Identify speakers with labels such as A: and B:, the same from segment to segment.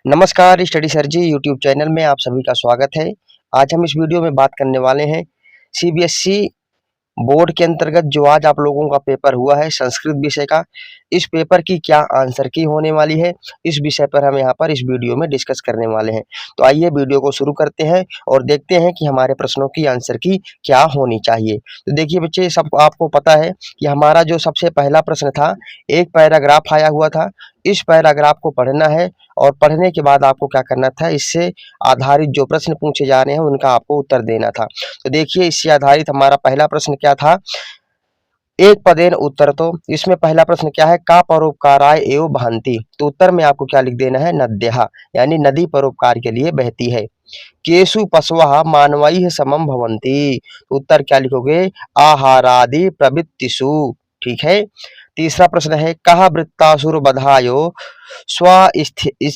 A: नमस्कार, study sir जी YouTube channel में आप सभी का स्वागत है। आज हम इस वीडियो में बात करने वाले हैं सीबीएसई बोर्ड के अंतर्गत जो आज आप लोगों का पेपर हुआ है संस्कृत विषय का, इस पेपर की क्या आंसर की होने वाली है, इस विषय पर हम यहाँ पर इस वीडियो में डिस्कस करने वाले हैं। तो आइए वीडियो को शुरू करते हैं और देखते हैं कि हमारे प्रश्नों की आंसर की क्या होनी चाहिए। तो देखिए बच्चे, सब आपको पता है कि हमारा जो सबसे पहला प्रश्न था, एक पैराग्राफ आया हुआ था। इस पैराग्राफ को पढ़ना है और पढ़ने के बाद आपको क्या करना था, इससे आधारित जो प्रश्न पूछे जा रहे हैं उनका आपको उत्तर देना था। तो देखिए, इससे आधारित हमारा पहला प्रश्न क्या था, एक पदेन उत्तर। तो इसमें पहला प्रश्न क्या है, का परोपकाराय एव बहन्ति। तो उत्तर में आपको क्या लिख देना है, नद्यः, यानी नदी परोपकार के लिए बहती है। केषु पशवः मानवैः समं भवन्ति। तो उत्तर क्या लिखोगे, आहारादि प्रवृत्तिषु। ठीक है। तीसरा प्रश्न है, कः वृत्तासुरवधायो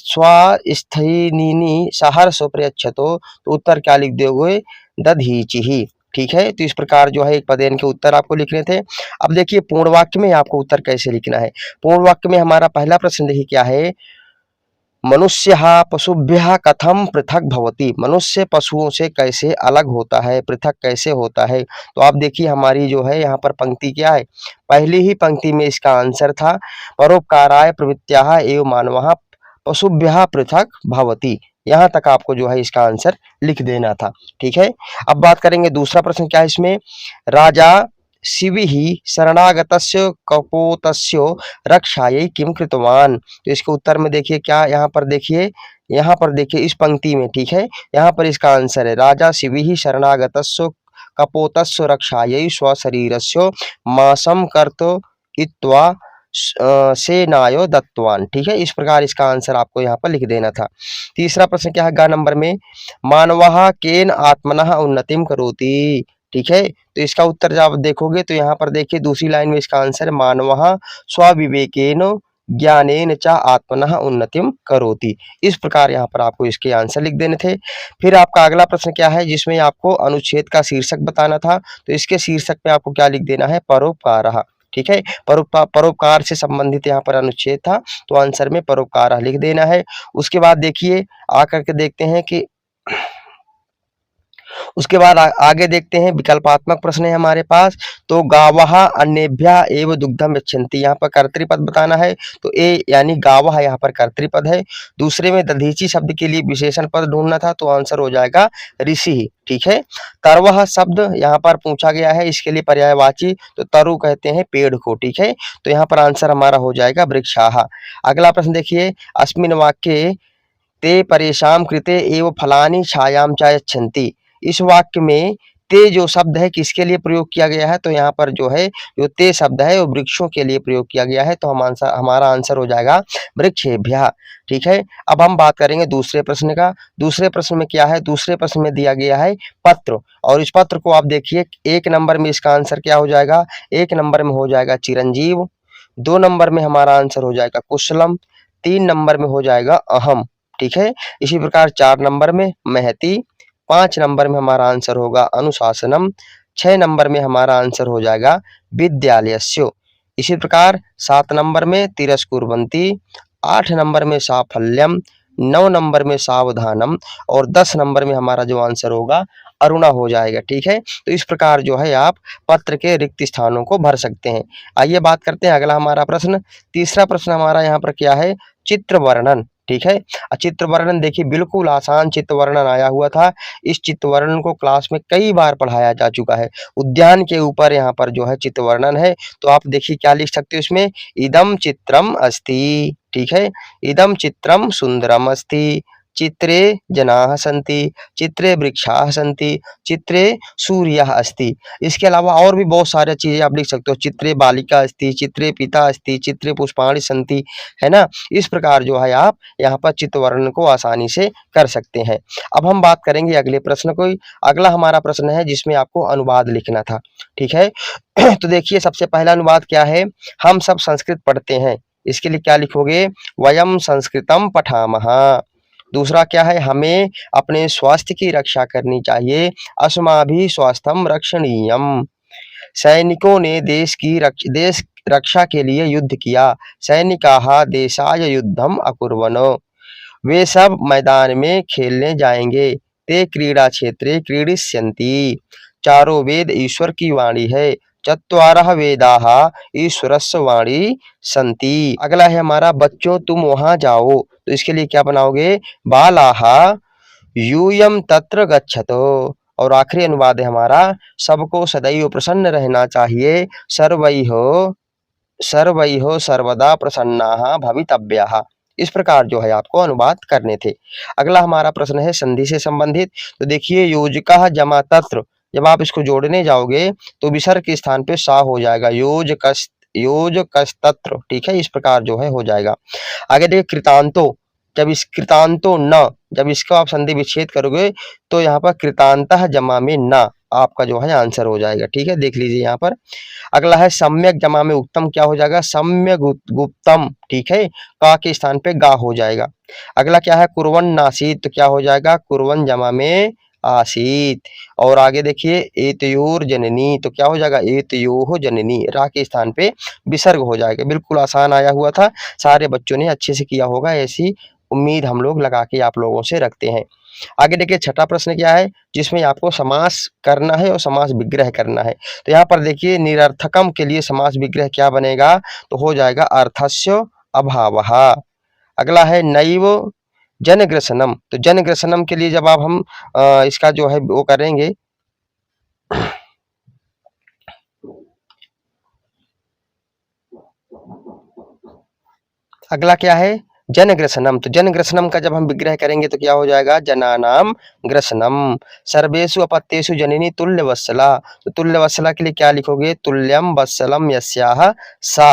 A: स्वस्थिनीनि सहर्षो प्रयच्छतो। तो उत्तर क्या लिख दोगे, दधीचिः। ठीक है। तो इस प्रकार जो है एक पदेन के उत्तर आपको लिखने थे। अब देखिए पूर्ण वाक्य में आपको उत्तर कैसे लिखना है। पूर्ण वाक्य में हमारा पहला प्रश्न देखिए क्या है, मनुष्यः पशुभ्यः कथम पृथक भवति। मनुष्य पशुओं से कैसे अलग होता है, पृथक कैसे होता है। तो आप देखिए हमारी जो है यहाँ पर पंक्ति क्या है, पहली ही पंक्ति में इसका आंसर था, परोपकाराय प्रवृत्त्याः एव मानवः पशुभ्यः पृथक भवति। यहाँ तक आपको जो है इसका आंसर लिख देना था। ठीक है। अब बात करेंगे दूसरा प्रश्न क्या है इसमें, राजा शिविः शरणागतस्य कपोतस्य रक्षायै किम कृतवान। तो इसके उत्तर में देखिए क्या, यहाँ पर देखिए इस पंक्ति में, ठीक है, यहाँ पर इसका आंसर है, राजा शिविः शरणागतस्य कपोतस्य रक्षायै स्वशरीरस्य मांसं कर्तयित्वा सेनायो दत्तवान। ठीक है। इस प्रकार इसका आंसर आपको यहाँ पर लिख देना था। तीसरा प्रश्न क्या है, ग नंबर में, मानवः केन आत्मनः उन्नतिं करोति। ठीक है। तो इसका उत्तर जब आप देखोगे तो यहाँ पर देखिए दूसरी लाइन में इसका आंसर है, मानवः स्वविवेकेन ज्ञानेन च आत्मनः उन्नतिं करोति। इस प्रकार यहाँ पर आपको इसके आंसर लिख देने थे। फिर आपका अगला प्रश्न क्या है, जिसमें आपको अनुच्छेद का शीर्षक बताना था। तो इसके शीर्षक में आपको क्या लिख देना है, परोपकारः। ठीक है। परोपकार से संबंधित यहाँ पर अनुच्छेद था, तो आंसर में परोपकारः लिख देना है। उसके बाद देखिए आकर के देखते हैं कि उसके बाद आगे देखते हैं, विकल्पात्मक प्रश्न है हमारे पास। तो गावः अन्येभ्यः एव दुग्धम यच्छन्ति, यहाँ पर कर्तृपद बताना है। तो ए यानी गावः यहाँ पर कर्तृपद है। दूसरे में दधीचि शब्द के लिए विशेषण पद ढूंढना था, तो आंसर हो जाएगा ऋषि। ठीक है। तरवः शब्द यहाँ पर पूछा गया है, इसके लिए पर्यायवाची, तो तरु कहते हैं पेड़ को। ठीक है। तो यहाँ पर आंसर हमारा हो जाएगा वृक्षाः। अगला प्रश्न देखिए, अस्मिन् वाक्ये ते परेषां कृते एव फलानि छायां च यच्छन्ति। इस वाक्य में ते जो शब्द है किसके लिए प्रयोग किया गया है, तो यहाँ पर जो है जो ते शब्द है वो वृक्षों के लिए प्रयोग किया गया है। तो हमारा आंसर हो जाएगा वृक्षेभ्यः। ठीक है। अब हम बात करेंगे दूसरे प्रश्न का। दूसरे प्रश्न में क्या है, दूसरे प्रश्न में दिया गया है पत्र, और इस पत्र को आप देखिए, एक नंबर में इसका आंसर क्या हो जाएगा, एक नंबर में हो जाएगा चिरंजीव, दो नंबर में हमारा आंसर हो जाएगा कुशलम, तीन नंबर में हो जाएगा अहम। ठीक है। इसी प्रकार चार नंबर में महती, पांच नंबर में हमारा आंसर होगा अनुशासनम, छह नंबर में हमारा आंसर हो जाएगा विद्यालयस्यो। इसी प्रकार सात नंबर में तिरस्कुर्वन्ति, आठ नंबर में साफल्यम, नौ नंबर में सावधानम, और 10 नंबर में हमारा जो आंसर होगा अरुणा हो जाएगा। ठीक है। तो इस प्रकार जो है आप पत्र के रिक्त स्थानों को भर सकते हैं। आइए बात करते हैं अगला हमारा प्रश्न। तीसरा प्रश्न हमारा यहाँ पर क्या है, चित्र वर्णन। ठीक है। चित्र वर्णन देखिए बिल्कुल आसान चित्र वर्णन आया हुआ था। इस चित्र वर्णन को क्लास में कई बार पढ़ाया जा चुका है। उद्यान के ऊपर यहाँ पर जो है चित्र वर्णन है। तो आप देखिए क्या लिख सकते हो इसमें, इदम चित्रम अस्ति। ठीक है। इदम चित्रम सुंदरम अस्ति, चित्रे जनाः सन्ति, चित्रे वृक्षाः सन्ति, चित्रे सूर्यः अस्ति। इसके अलावा और भी बहुत सारी चीजें आप लिख सकते हो, चित्रे बालिका अस्ति, चित्रे पिता अस्ति, चित्रे पुष्पाणि सन्ति, है ना। इस प्रकार जो है आप यहाँ पर चित्र वर्णन को आसानी से कर सकते हैं। अब हम बात करेंगे अगले प्रश्न को। अगला हमारा प्रश्न है जिसमें आपको अनुवाद लिखना था। ठीक है। तो देखिए सबसे पहला अनुवाद क्या है, हम सब संस्कृत पढ़ते हैं। इसके लिए क्या लिखोगे, वयम संस्कृतम पठामः। दूसरा क्या है, हमें अपने स्वास्थ्य की रक्षा करनी चाहिए, अस्माभिः स्वास्थ्यम रक्षणीयम। सैनिकों ने देश रक्षा के लिए युद्ध किया, सैनिकाः देशाय युद्धम अकुर्वन्। वे सब मैदान में खेलने जाएंगे। ते क्रीड़ा क्षेत्रे क्रीडिष्यन्ति। चारों वेद ईश्वर की वाणी है। चत्वारः वेदाः ईश्वरस्य वाणी संति। अगला है हमारा बच्चों तुम वहां जाओ, तो इसके लिए क्या बनाओगे, बालाः यूयं तत्र गच्छतो। और आखिरी अनुवाद है हमारा, सबको सदैव प्रसन्न रहना चाहिए। सर्वैः सर्वदा प्रसन्नाः भवितव्याः। इस प्रकार जो है आपको अनुवाद करने थे। अगला हमारा प्रश्न है संधि से संबंधित। तो देखिए योजकः जमा तत्र, जब आप इसको जोड़ने जाओगे तो विसर्ग के स्थान पे सा हो जाएगा, योजकस्तत्र। ठीक है, इस प्रकार जो है हो जाएगा। आगे देखिए कृतांतो, जब इस कृतांतो न, जब इसको आप संधि विच्छेद करोगे तो यहाँ पर कृतांतः जमा में न आपका जो है आंसर हो जाएगा। ठीक है, देख लीजिए यहाँ पर। अगला है सम्यक जमा में उत्तम, क्या हो जाएगा, सम्यक गुप्तम। ठीक है, का के स्थान पे गा हो जाएगा। अगला क्या है कुर्वन् नासीत, तो क्या हो जाएगा, कुर्वन् जमा में आसीत। और आगे देखिए एतयोर जननी, तो क्या हो जाएगा, एतयोः जननी। रा के स्थान पे विसर्ग हो जाएगा। बिल्कुल आसान आया हुआ था, सारे बच्चों ने अच्छे से किया होगा, ऐसी उम्मीद हम लोग लगा के आप लोगों से रखते हैं। आगे देखिए छठा प्रश्न क्या है, जिसमें आपको समास करना है और समास विग्रह करना है। तो यहाँ पर देखिए निरर्थकम के लिए समास विग्रह क्या बनेगा, तो हो जाएगा अर्थस्य अभावः। अगला है नैव जनग्रसनम, तो जनग्रसनम के लिए जब आप हम इसका जो है वो करेंगे, अगला क्या है जनग्रसनम, तो जनग्रसनम का जब हम विग्रह करेंगे तो क्या हो जाएगा, जनानाम ग्रसनम। सर्वेषु अपत्येषु जननी तुल्यवत्सला, तो तुल्यवत्सला के लिए क्या लिखोगे, तुल्यम वत्सलम यस्याः सा।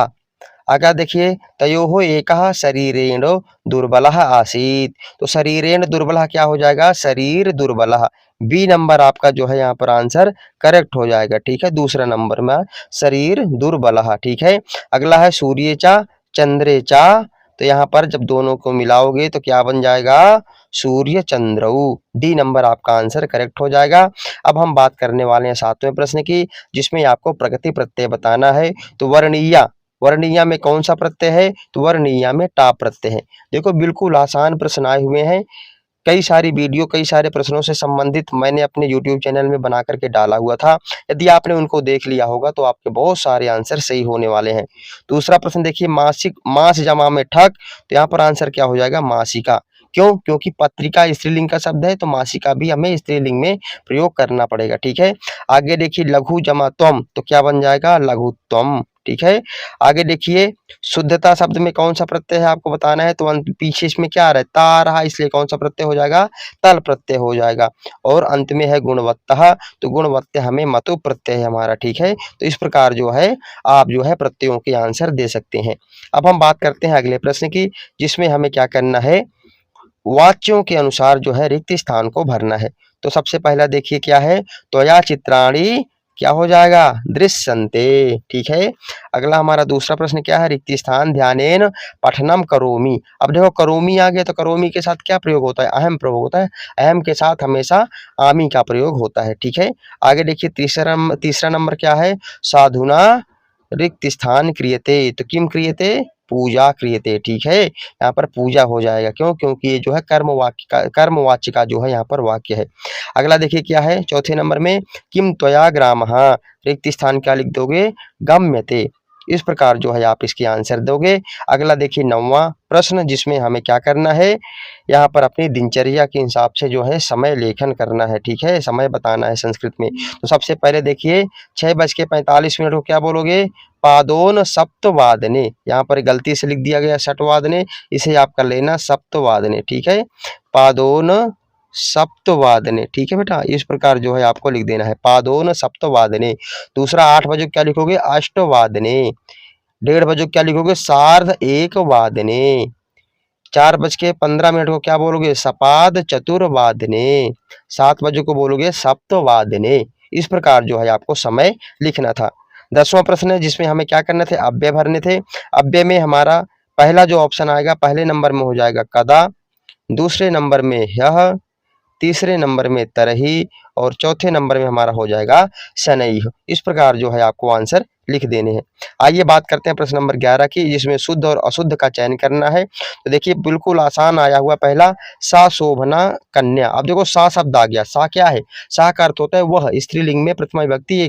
A: आगे देखिए तयोः एकः शरीरेण दुर्बलः आसीत, तो शरीरेण दुर्बलः क्या हो जाएगा, शरीर दुर्बलः। बी नंबर आपका जो है यहाँ पर आंसर करेक्ट हो जाएगा। ठीक है, दूसरा नंबर में शरीर दुर्बलः। ठीक है, अगला है सूर्य चा चंद्रे चा, तो यहाँ पर जब दोनों को मिलाओगे तो क्या बन जाएगा, सूर्य चंद्रऊ। डी नंबर आपका आंसर करेक्ट हो जाएगा। अब हम बात करने वाले हैं सातवें प्रश्न की, जिसमें आपको प्रकृति प्रत्यय बताना है। तो वर्णीया, वर्णीया में कौन सा प्रत्यय है, तो वर्णीया में टा प्रत्यय है। देखो बिल्कुल आसान प्रश्न आए हुए हैं, कई सारी वीडियो कई सारे प्रश्नों से संबंधित मैंने अपने YouTube चैनल में बना करके डाला हुआ था। यदि आपने उनको देख लिया होगा तो आपके बहुत सारे आंसर सही होने वाले हैं। दूसरा प्रश्न देखिए मासिक, मास जमा में ठक, तो यहाँ पर आंसर क्या हो जाएगा, मासिका। क्यों, क्योंकि पत्रिका स्त्रीलिंग का शब्द है, तो मासिका भी हमें स्त्रीलिंग में प्रयोग करना पड़ेगा। ठीक है, आगे देखिए लघु जमा त्वम, तो क्या बन जाएगा, लघुत्वम। ठीक है, आगे देखिए शुद्धता शब्द में कौन सा प्रत्यय है आपको बताना है, तो पीछे इसमें क्या आ रहा है, ता रहा, इसलिए कौन सा प्रत्यय हो जाएगा, तल प्रत्यय हो जाएगा। और अंत में है गुणवत्ता, तो गुणवत्ता हमें मतु प्रत्यय है हमारा। ठीक है, तो इस प्रकार जो है आप जो है प्रत्ययों के आंसर दे सकते हैं। अब हम बात करते हैं अगले प्रश्न की, जिसमें हमें क्या करना है, वाच्यों के अनुसार जो है रिक्त स्थान को भरना है। तो सबसे पहला देखिए क्या है, त्वया चित्राणि क्या हो जाएगा, दृश्यन्ते। ठीक है, अगला हमारा दूसरा प्रश्न क्या है, रिक्त स्थान ध्यानेन पठनम करोमि। अब देखो करोमि आ गया, तो करोमि के साथ क्या प्रयोग होता है, अहम प्रयोग होता है। अहम के साथ हमेशा आमी का प्रयोग होता है। ठीक है, आगे देखिए तीसरा नंबर क्या है, साधुना रिक्त स्थान क्रियते, तो किम क्रियते, पूजा क्रियते। ठीक है, यहाँ पर पूजा हो जाएगा। क्यों, क्योंकि ये जो है कर्मवाच्य का जो है यहाँ पर वाक्य है। अगला देखिए क्या है चौथे नंबर में, किम त्वया ग्रामः, रिक्त स्थान क्या लिख दोगे, गम्यते। इस प्रकार जो है आप इसके आंसर दोगे। अगला देखिए नौवां प्रश्न, जिसमें हमें क्या करना है, यहाँ पर अपनी दिनचर्या के हिसाब से जो है समय लेखन करना है। ठीक है, समय बताना है संस्कृत में। तो सबसे पहले देखिए 6:45 को क्या बोलोगे, पादोन सप्तवादने। यहाँ पर गलती से लिख दिया गया षटवादने, इसे आप कर लेना सप्तवादने। ठीक है, पादोन सप्तवादने। ठीक है बेटा, इस प्रकार जो है आपको लिख देना है, पादोन सप्तवादने। दूसरा 8 बजे क्या लिखोगे, अष्टवादने। 1:30 क्या लिखोगे, सार्ध एक वादने। 4:15 को क्या बोलोगे, सपाद चतुर्वादने। 7 बजे को बोलोगे सप्तवादने। इस प्रकार जो है आपको समय लिखना था। 10वां प्रश्न है, जिसमें हमें क्या करने थे, अव्यय भरने थे। अव्यय में हमारा पहला जो ऑप्शन आएगा, पहले नंबर में हो जाएगा कदा, दूसरे नंबर में यह, तीसरे नंबर में तरही, और चौथे नंबर में हमारा हो जाएगा शनैः। इस प्रकार जो है आपको आंसर लिख देने हैं। आइए बात करते हैं प्रश्न नंबर 11 की, जिसमें शुद्ध और अशुद्ध का चयन करना है। तो देखिए बिल्कुल आसान आया हुआ पहला, सा शोभना कन्या। अब देखो सा शब्द आ गया, सा क्या है? सा का अर्थ होता है वह, स्त्रीलिंग में प्रथमा विभक्ति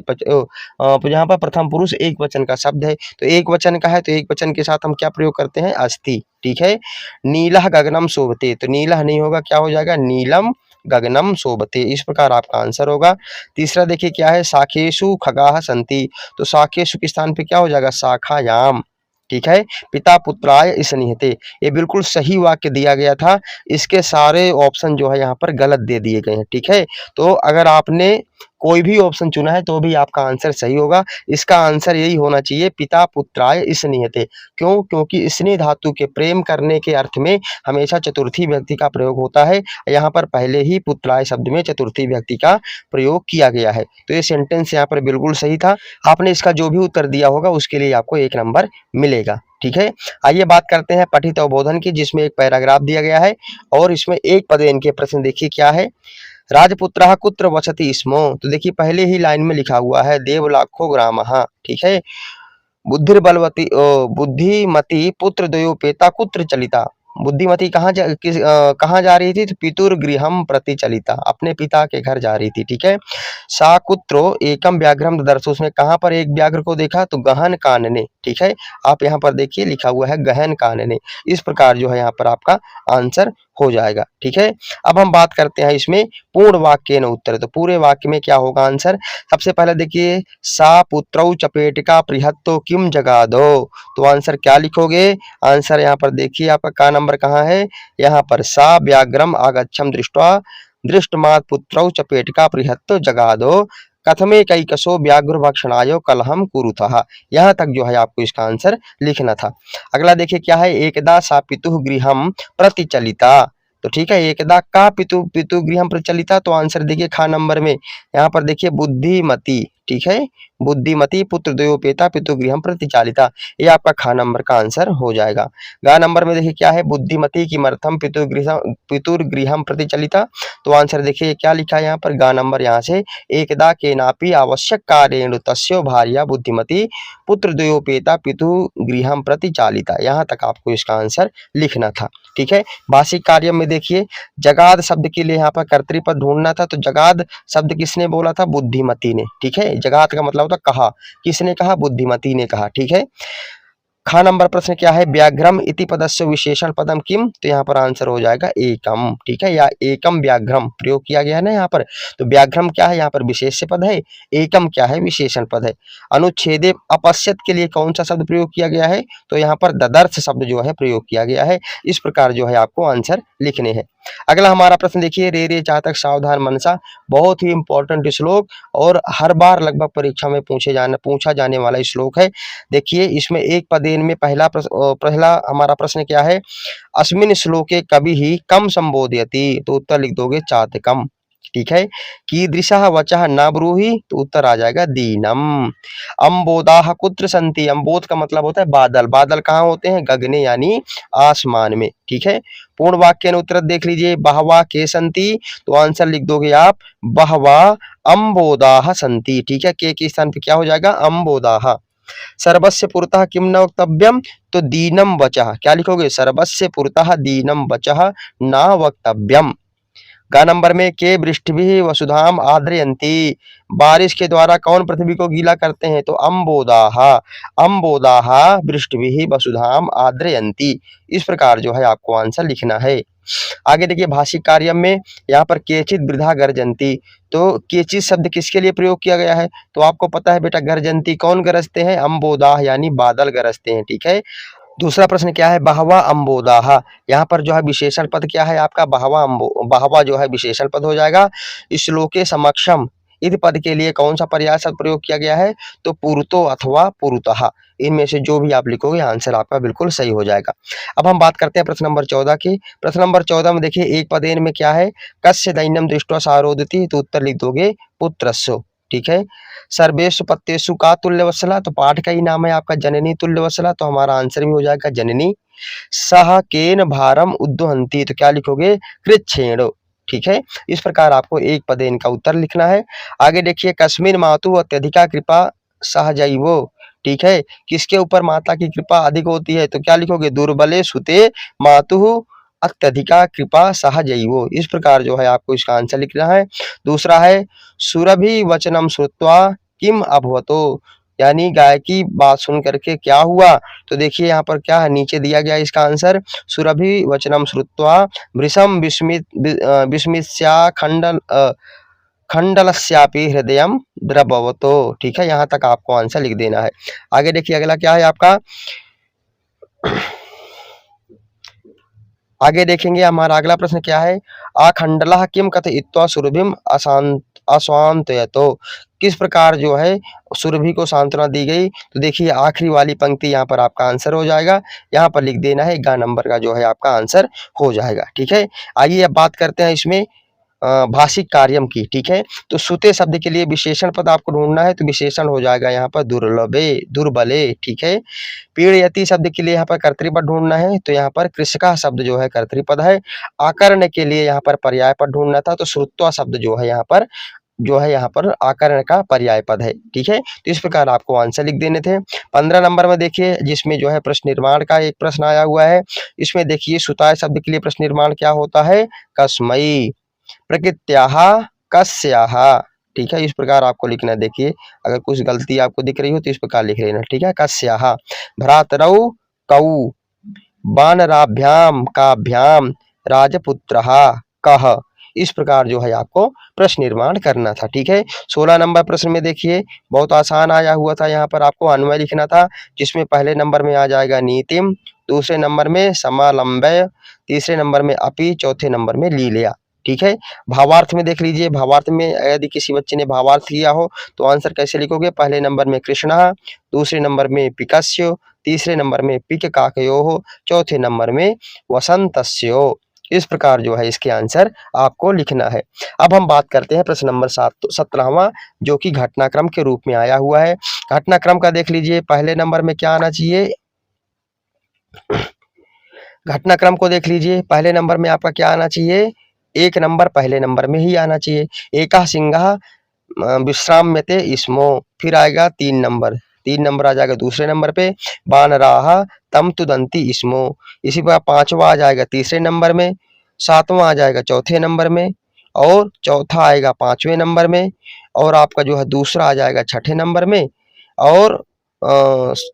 A: यहाँ पर प्रथम पुरुष एक वचन का शब्द है, तो एक वचन का है, तो एक वचन के साथ हम क्या प्रयोग करते हैं? अस्ति। ठीक है। नीलः गगनम शोभते, तो नीलः नहीं होगा, क्या हो जाएगा? नीलम गगनम शोभते। इस प्रकार आपका आंसर होगा। तीसरा देखिए क्या है? शाखेषु खगाः सन्ति, तो शाखेषु के स्थान पे क्या हो जाएगा? शाखायाम। ठीक है। पिता पुत्राय स्निहते, ये बिल्कुल सही वाक्य दिया गया था। इसके सारे ऑप्शन जो है यहाँ पर गलत दे दिए गए हैं। ठीक है। तो अगर आपने कोई भी ऑप्शन चुना है तो भी आपका आंसर सही होगा। इसका आंसर यही होना चाहिए, पिता पुत्राय स्निहते। क्यों? क्योंकि स्नेह धातु के प्रेम करने के अर्थ में हमेशा चतुर्थी व्यक्ति का प्रयोग होता है। यहाँ पर पहले ही पुत्राय शब्द में चतुर्थी व्यक्ति का प्रयोग किया गया है। तो ये सेंटेंस यहाँ पर बिल्कुल सही था। आपने इसका जो भी उत्तर दिया होगा उसके लिए आपको 1 नंबर मिलेगा। ठीक है। आइए बात करते हैं पठित अवबोधन की, जिसमें एक पैराग्राफ दिया गया है और इसमें एक पदेन के प्रश्न देखिए क्या है। राजपुत्रः कुत्र वसति स्मो, तो देखिए पहले ही लाइन में लिखा हुआ है देवलाखो ग्रामः। ठीक है। बुद्धिर्बलवती बुद्धिमती पुत्र द्वयोपेता कुत्र चलिता, बुद्धिमती कहाँ जा रही थी? तो पितुर्गृहम प्रति चलिता, अपने पिता के घर जा रही थी। ठीक है। सा कुत्रो एकम व्याघ्रम ददर्शो, उसने कहाँ पर एक व्याघ्र को देखा? तो गहन कानने। ठीक है। आप यहाँ पर देखिए लिखा हुआ है गहन कानने। इस प्रकार जो है यहाँ पर आपका आंसर हो जाएगा। ठीक है। अब हम बात करते हैं इसमें पूर्ण वाक्य न उत्तर, तो पूरे वाक्य में क्या होगा आंसर? सबसे पहले देखिए, सा पुत्रौ चपेटिका बृहत्तो किम जगादो, तो आंसर क्या लिखोगे? आंसर यहाँ पर देखिए आपका का नंबर कहाँ है? यहाँ पर सा व्याघ्रम आगच्छम दृष्ट्वा दृष्टमात् पुत्रौ चपेटिका बृहत्तो जगादो कथमे कैकसो व्याघ्र भक्षणायो कलहम कुरुतः। यहाँ तक जो है आपको इसका आंसर लिखना था। अगला देखिए क्या है, एकदा सा पितुः गृहम प्रतिचलिता, तो ठीक है, एकदा का पितु गृहम प्रचलिता, तो आंसर देखिए खा नंबर में यहाँ पर देखिए बुद्धिमती। ठीक है। बुद्धिमती पुत्र द्वयोपेता पितु गृहम प्रतिचालिता, ये आपका खा नंबर का आंसर हो जाएगा। गा नंबर में देखिए क्या है, बुद्धिमती किमर्थम पितुर्गृहम प्रतिचलिता, तो आंसर देखिए क्या लिखा है यहाँ पर? गा नंबर यहाँ से एकदा केनापि आवश्यक कार्येण तस्यो भार्या बुद्धिमती पुत्र द्वयोपेता पितु गृहम प्रतिचालिता, यहाँ तक आपको इसका आंसर लिखना था। ठीक है। भाषिक कार्य में देखिए जगाद शब्द के लिए यहाँ पर कर्तृपद ढूंढना था, तो जगाद शब्द किसने बोला था? बुद्धिमती ने। ठीक है। जगाद का मतलब होता कहा, किसने कहा? बुद्धिमती ने कहा। ठीक है। खा नंबर प्रश्न क्या है, व्याघ्रम इति पदस्य विशेषण पदम किम, तो यहाँ पर आंसर हो जाएगा एकम। ठीक है। या एकम व्याघ्रम प्रयोग किया गया है ना यहाँ पर, तो व्याघ्रम क्या है? यहाँ पर विशेष्य पद है, एकम क्या है? विशेषण पद है। अनुच्छेदे अपश्यत के लिए कौन सा शब्द प्रयोग किया गया है? तो यहाँ पर ददर्थ शब्द जो है प्रयोग किया गया है। इस प्रकार जो है आपको आंसर लिखने हैं। अगला हमारा प्रश्न देखिए, रे रे चातक सावधान मनसा, बहुत ही इंपॉर्टेंट श्लोक और हर बार लगभग परीक्षा में पूछा जाने वाला श्लोक है। देखिए इसमें एक पदेन में पहला हमारा प्रश्न क्या है, अस्मिन श्लोके कवि ही कम संबोधयति, तो उत्तर लिख दोगे चातकम। ठीक है। कीदृशः वचः न ब्रूहि, तो उत्तर आ जाएगा दीनम। अम्बोदाः कुत्र सन्ति, अम्बोध का मतलब होता है बादल, बादल कहाँ होते हैं? गगने यानी आसमान में। ठीक है। पूर्ण वाक्य ने उत्तर देख लीजिए, बहवा के सन्ति, तो आंसर लिख दोगे आप बहवा अम्बोदाः सन्ति। ठीक है। के स्थान पे क्या हो जाएगा? अम्बोदाः। सर्वस्य पुरतः किम न वक्तव्यम, तो दीनम वचः, क्या लिखोगे? सर्वस्य पुरतः दीनम वचः न वक्तव्यम। गा नंबर में के वृष्टिभिः वसुधाम आद्रयन्ति, बारिश के द्वारा कौन पृथ्वी को गीला करते हैं? तो अम्बोदाः, अम्बोदाः वृष्टिभिः वसुधाम आद्रयन्ति। इस प्रकार जो है आपको आंसर लिखना है। आगे देखिए भाषिक कार्य में यहाँ पर केचित वृद्धा गर्जन्ति, तो केचित शब्द किसके लिए प्रयोग किया गया है? तो आपको पता है बेटा, गर्जन्ति कौन गरजते हैं? अम्बोदाह यानी बादल गरजते हैं। ठीक है। दूसरा प्रश्न क्या है, बहवा अम्बोदाह, यहाँ पर जो है विशेषण पद क्या है आपका? बहवा जो है विशेषण पद हो जाएगा। श्लोके समक्षम इध पद के लिए कौन सा पर्याय शब्द प्रयोग किया गया है? तो पुरतो अथवा पुरतः, इनमें से जो भी आप लिखोगे आंसर आपका बिल्कुल सही हो जाएगा। अब हम बात करते हैं प्रश्न नंबर 14 की। प्रश्न नंबर 14 में देखिए एक पदेन में क्या है, कस्य दैन्यम दृष्ट्वा सारोदति, तो उत्तर लिख दोगे पुत्रस्य। ठीक है। सर्वेषु पत्तेषु का तुल्यवत्सला, तो पाठ का ही नाम है आपका जननी तुल्यवत्सला, तो हमारा आंसर भी हो जाएगा जननी। सह केन भारम उद्वहन्ति, तो क्या लिखोगे? कृच्छ्रेण। ठीक है। इस प्रकार आपको एक पदेन का उत्तर लिखना है। आगे देखिए, कस्मिन मातु अत्यधिका कृपा सहजैवो, ठीक है। किसके ऊपर माता की कृपा अधिक होती है? तो क्या लिखोगे? दुर्बले सुते मातुः अत्यधिका कृपा सहजैव। इस प्रकार जो है आपको इसका आंसर लिखना है। दूसरा है सुरभि वचनम श्रुत्वा किम अभवतो, यानी गाय की बात सुन करके क्या हुआ? तो देखिए यहाँ पर क्या है, नीचे दिया गया इसका आंसर, सुरभि वचनम श्रुत्वा वृषम विस्मित्स्या खंडलस्यापि हृदयम द्रववतो। ठीक है, यहाँ तक आपको आंसर लिख देना है। आगे देखिए अगला क्या है आपका, आगे देखेंगे हमारा अगला प्रश्न क्या है, आखंडलः किम कथयित्वा सुरभिम असांत्वयतो, किस प्रकार जो है सुरभि को सांत्वना दी गई? तो देखिए आखिरी वाली पंक्ति यहाँ पर आपका आंसर हो जाएगा, यहाँ पर लिख देना है, ग नंबर का जो है आपका आंसर हो जाएगा। ठीक है, आइए अब बात करते हैं इसमें भाषिक कार्यम की। ठीक है, तो सुते शब्द के लिए विशेषण पद आपको ढूंढना है, तो विशेषण हो जाएगा यहाँ पर दुर्लभे, दुर्बले। ठीक है, पीड़यति शब्द के लिए यहाँ पर कर्तृपद ढूंढना है, तो यहाँ पर कृषका शब्द जो है कर्तृपद है। आकर्ण के लिए यहाँ पर पर्याय पद ढूंढना था, तो श्रुत्वा शब्द जो है यहाँ पर आकर्ण का पर्याय पद है। ठीक है, तो इस प्रकार आपको आंसर लिख देने थे। 15 नंबर में देखिए जिसमें जो है प्रश्न निर्माण का एक प्रश्न आया हुआ है, इसमें देखिए सुताय शब्द के लिए प्रश्न निर्माण क्या होता है, कस्मई प्रकृत्याः कस्याः। ठीक है, इस प्रकार आपको लिखना है। देखिए अगर कुछ गलती आपको दिख रही हो तो इस प्रकार लिख लेना। ठीक है, कस्याः भ्रातरौ कौ वानराभ्याम काभ्याम राजपुत्रः कः, इस प्रकार जो है आपको प्रश्न निर्माण करना था। ठीक है, 16 नंबर प्रश्न में देखिए बहुत आसान आया हुआ था, यहाँ पर आपको अन्वय लिखना था, जिसमें पहले नंबर में आ जाएगा नीतिम, दूसरे नंबर में समालंबय, तीसरे नंबर में अपि, चौथे नंबर में लीलया। ठीक है, भावार्थ में देख लीजिए, भावार्थ में यदि किसी बच्चे ने भावार्थ किया हो तो आंसर कैसे लिखोगे, पहले नंबर में कृष्णः, दूसरे नंबर में पिकस्य, तीसरे नंबर में पिक काकयोः, चौथे नंबर में वसंतस्य। इस प्रकार जो है इसके आंसर आपको लिखना है। अब हम बात करते हैं प्रश्न नंबर 17वां, जो कि घटनाक्रम के रूप में आया हुआ है। घटनाक्रम का देख लीजिए, पहले नंबर में क्या आना चाहिए, घटनाक्रम को देख लीजिए, पहले नंबर में आपका क्या आना चाहिए, एक नंबर पहले नंबर में ही आना चाहिए। एकः सिंहः विश्राम्यते स्मो, फिर आएगा 3 नंबर आ जाएगा दूसरे नंबर पे, वानराः तं तुदन्ति स्मो, इसी प्रकार 5वां आ जाएगा तीसरे नंबर में, 7वां आ जाएगा चौथे नंबर में, और चौथा आएगा 5वें नंबर में, और आपका जो है दूसरा आ जाएगा 6ठे नंबर में, और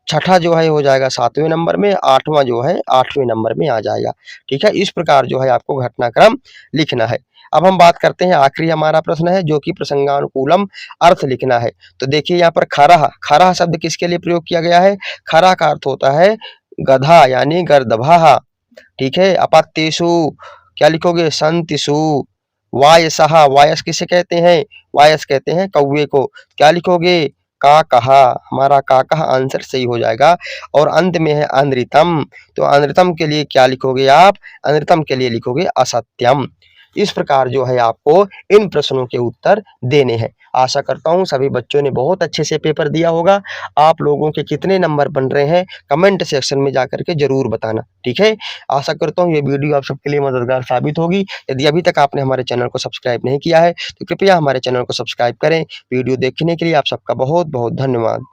A: छठा जो है हो जाएगा 7वें नंबर में, 8वां जो है 8वें नंबर में आ जाएगा। ठीक है, इस प्रकार जो है आपको घटनाक्रम लिखना है। अब हम बात करते हैं, आखिरी हमारा प्रश्न है जो कि प्रसंगानुकूलम अर्थ लिखना है। तो देखिए यहाँ पर खरः, खरः शब्द किसके लिए प्रयोग किया गया है, खरः का अर्थ होता है गधा यानी गर्दभः। ठीक है, अपत्येषु क्या लिखोगे, संतिषु, वायसः, वायस किसे कहते हैं, वायस कहते हैं कौवे को, क्या लिखोगे, का कहा, हमारा का कहा आंसर सही हो जाएगा। और अंत में है अनृतम, तो अनृतम के लिए क्या लिखोगे आप, अनृतम के लिए लिखोगे असत्यम। इस प्रकार जो है आपको इन प्रश्नों के उत्तर देने हैं। आशा करता हूँ सभी बच्चों ने बहुत अच्छे से पेपर दिया होगा। आप लोगों के कितने नंबर बन रहे हैं कमेंट सेक्शन में जाकर के जरूर बताना। ठीक है, आशा करता हूँ ये वीडियो आप सबके लिए मददगार साबित होगी। यदि अभी तक आपने हमारे चैनल को सब्सक्राइब नहीं किया है तो कृपया हमारे चैनल को सब्सक्राइब करें। वीडियो देखने के लिए आप सबका बहुत बहुत धन्यवाद।